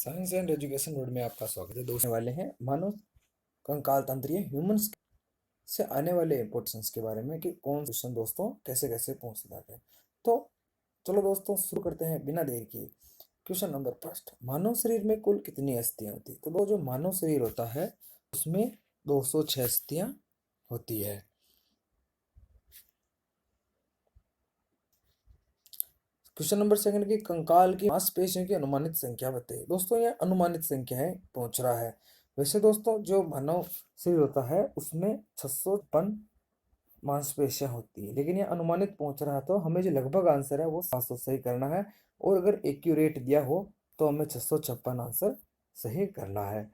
Science and education word में आपका स्वागत है। दोस्तों वाले हैं मानव कंकाल तंत्रीय ह्यूमंस से आने वाले इंपोर्टेंस के बारे में कि कौन क्वेश्चन दोस्तों कैसे कैसे पूछ जाते हैं। तो चलो दोस्तों शुरू करते हैं बिना देर किए। क्वेश्चन नंबर फर्स्ट, मानव शरीर में कुल कितनी अस्थियां होती है? तो वो जो मानव शरीर होता है उसमें 206 अस्थियां होती है। क्वेश्चन नंबर सेकंड की कंकाल की मांसपेशियों की अनुमानित संख्या बताइए। दोस्तों ये अनुमानित संख्या है, पूछ रहा है। वैसे दोस्तों जो मानव शरीर होता है उसमें 655 मांसपेशियां होती है, लेकिन ये अनुमानित पूछ रहा है तो हमें जो लगभग आंसर है वो 700 सही करना है, और अगर एक्यूरेट दिया हो तो हमें 656 आंसर सही करना है।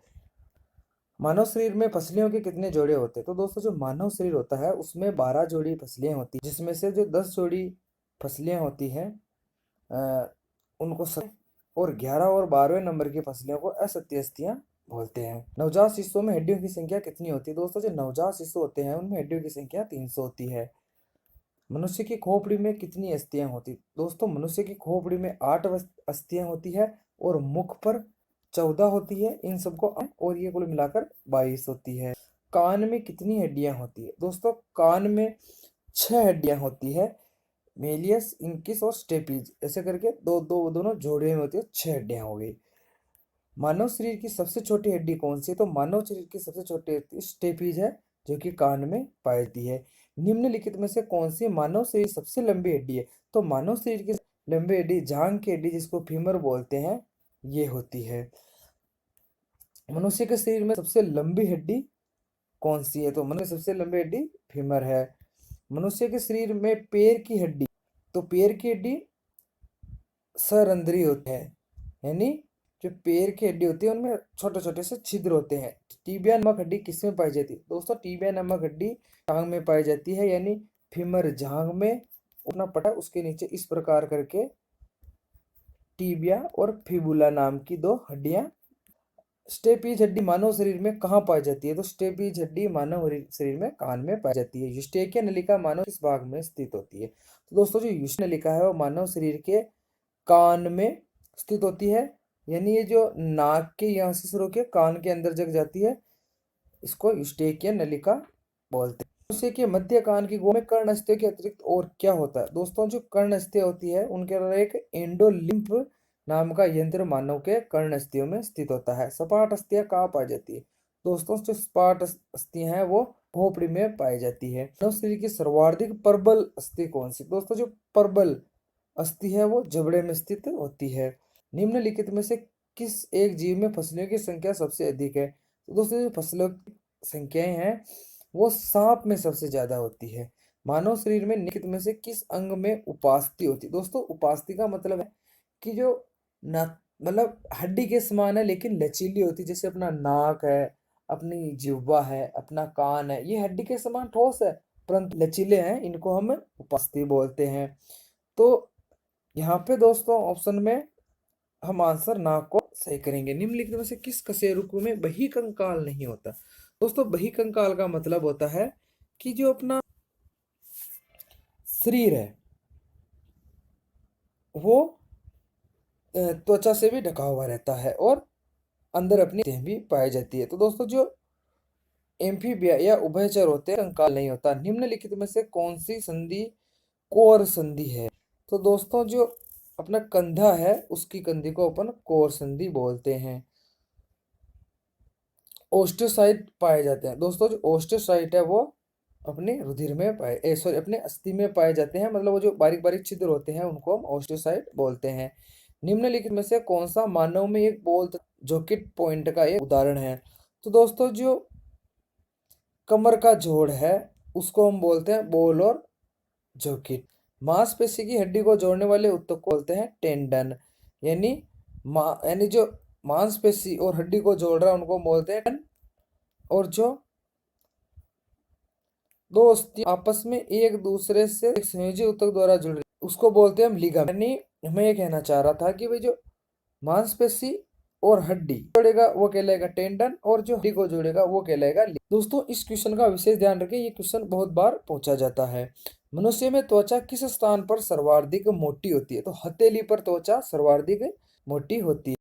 मानव शरीर में फसलियों के कितने जोड़े होते हैं? तो दोस्तों जो मानव शरीर होता है उसमें 12 जोड़ी फसलियां होती है, जिसमें से जो 10 जोड़ी फसलियां होती हैं उनको और 11 और 12वें नंबर की फसलियों को असत्य अस्थियां बोलते हैं। नवजात शिशुओं में हड्डियों की संख्या कितनी होती है? दोस्तों जो नवजात शिशु होते हैं उनमें हड्डियों की संख्या 300 होती है। मनुष्य की खोपड़ी में कितनी अस्थियां होती? दोस्तों मनुष्य की खोपड़ी में 8 अस्थियां होती है और मुख पर 14 होती है, इन सबको और ये कुल मिलाकर 22 होती है। कान में कितनी हड्डियां होती है? दोस्तों कान में 6 हड्डियां होती है, मेलियस, इंकिस और स्टेपीज, ऐसे करके दोनों जोड़े में होती है, 6 हड्डियां हो गई। मानव शरीर की सबसे छोटी हड्डी कौन सी है? तो मानव शरीर की सबसे छोटी हड्डी स्टेपीज है, जो कि कान में पाई जाती है। निम्नलिखित में से कौन सी मानव शरीर सबसे लंबी हड्डी है? तो मानव शरीर की लंबी हड्डी जांघ की हड्डी, जिसको फीमर बोलते हैं, ये होती है। मनुष्य के शरीर में सबसे लंबी हड्डी कौन सी है? तो मनुष्य सबसे लंबी हड्डी फीमर है। मनुष्य के शरीर में पैर की हड्डी, तो पैर की हड्डी सरंध्री होती है, यानी जो पैर की हड्डी होती है उनमें छोटे छोटे से छिद्र होते हैं। टीबिया नामक हड्डी किसमें पाई जाती है? दोस्तों टीबिया नामक हड्डी टांग में पाई जाती है, यानी फीमर जांघ में अपना पटा उसके नीचे इस प्रकार करके टीबिया और फिबुला नाम की 2 हड्डियां। स्टेपीज हड्डी मानव शरीर में कहाँ पाई जाती है? तो स्टेपीज हड्डी मानव शरीर में कान में पाई जाती है। यूस्टेकिया नलिका मानव किस भाग में स्थित होती है? तो दोस्तों जो यूस्टेकिया नलिका है वो मानव शरीर के कान में स्थित होती है, यानी ये जो नाक के यहाँ से शुरू के कान के अंदर जग जाती है, इसको यूस्टेकिया नलिका बोलते हैं। मनुष्य के मध्य कान की गोल में कर्ण अस्थियों के अतिरिक्त और क्या होता है? दोस्तों जो कर्ण अस्थियां होती है उनके अंदर एक एंडोलिम्फ नाम का यंत्र मानव के कर्ण अस्थियों में स्थित होता है। सपाट अस्थियां कहाँ पाई जाती है? दोस्तों जो सपाट अस्थियां हैं वो खोपड़ी में पाई जाती है। मानव शरीर की सर्वाधिक प्रबल अस्थि कौन सी? दोस्तों जो प्रबल अस्थि है वो जबड़े में स्थित होती है। निम्नलिखित में से किस एक जीव में फसलियों की संख्या सबसे अधिक है? तो दोस्तों जो फसलों की संख्याएं हैं वो सांप में सबसे ज्यादा होती है। मानव शरीर में निम्नलिखित में से किस अंग में उपास्थि होती है? दोस्तों उपास्थि का मतलब है कि जो ना मतलब हड्डी के समान है लेकिन लचीली होती है, जैसे अपना नाक है, अपनी जिह्वा है, अपना कान है, ये हड्डी के समान ठोस है परंतु लचीले हैं, इनको हम उपास्थि बोलते हैं। तो यहाँ पे दोस्तों ऑप्शन में हम आंसर नाक को सही करेंगे। निम्नलिखित में से किस कशेरुक में बहिकंकाल नहीं होता? दोस्तों बहिकंकाल का मतलब होता है कि जो अपना शरीर है वो त्वचा से भी ढका हुआ रहता है और अंदर अपनी देह भी पाई जाती है। तो दोस्तों जो एम्फीबिया या उभयचर होते हैं कंकाल नहीं होता। निम्नलिखित में से कौन सी संधि कोर संधि है? तो दोस्तों जो अपना कंधा है उसकी कंधि को अपन कोर संधि बोलते हैं। ओस्टियोसाइट पाए जाते हैं। दोस्तों जो ओस्टियोसाइट है वो अपने रुधिर में सॉरी अपने अस्थि में पाए जाते हैं, मतलब वो जो बारीक बारीक छिद्र होते हैं उनको हम ओस्टियोसाइट बोलते हैं। निम्नलिखित में से कौन सा मानव में एक बॉल जॉकेट पॉइंट का एक उदाहरण है? तो दोस्तों जो कमर का जोड़ है उसको हम बोलते हैं बॉल और जॉकेट। मांसपेशी की हड्डी को जोड़ने वाले ऊतक को बोलते हैं टेंडन, यानी यानी जो मांसपेशी और हड्डी को जोड़ रहा है उनको बोलते हैं टेंडन। और जो दो अस्थियां आपस में एक दूसरे से एक संयोजी ऊतक द्वारा जुड़ रही उसको बोलते हैं हम लिगामेंट। यानी मैं ये कहना चाह रहा था कि भाई जो मांसपेशी और हड्डी जोड़ेगा वो कहलाएगा टेंडन, और जो हड्डी को जोड़ेगा वो कहलाएगा दोस्तों इस क्वेश्चन का विशेष ध्यान रखें, ये क्वेश्चन बहुत बार पूछा जाता है। मनुष्य में त्वचा किस स्थान पर सर्वाधिक मोटी होती है? तो हथेली पर त्वचा सर्वाधिक मोटी होती है।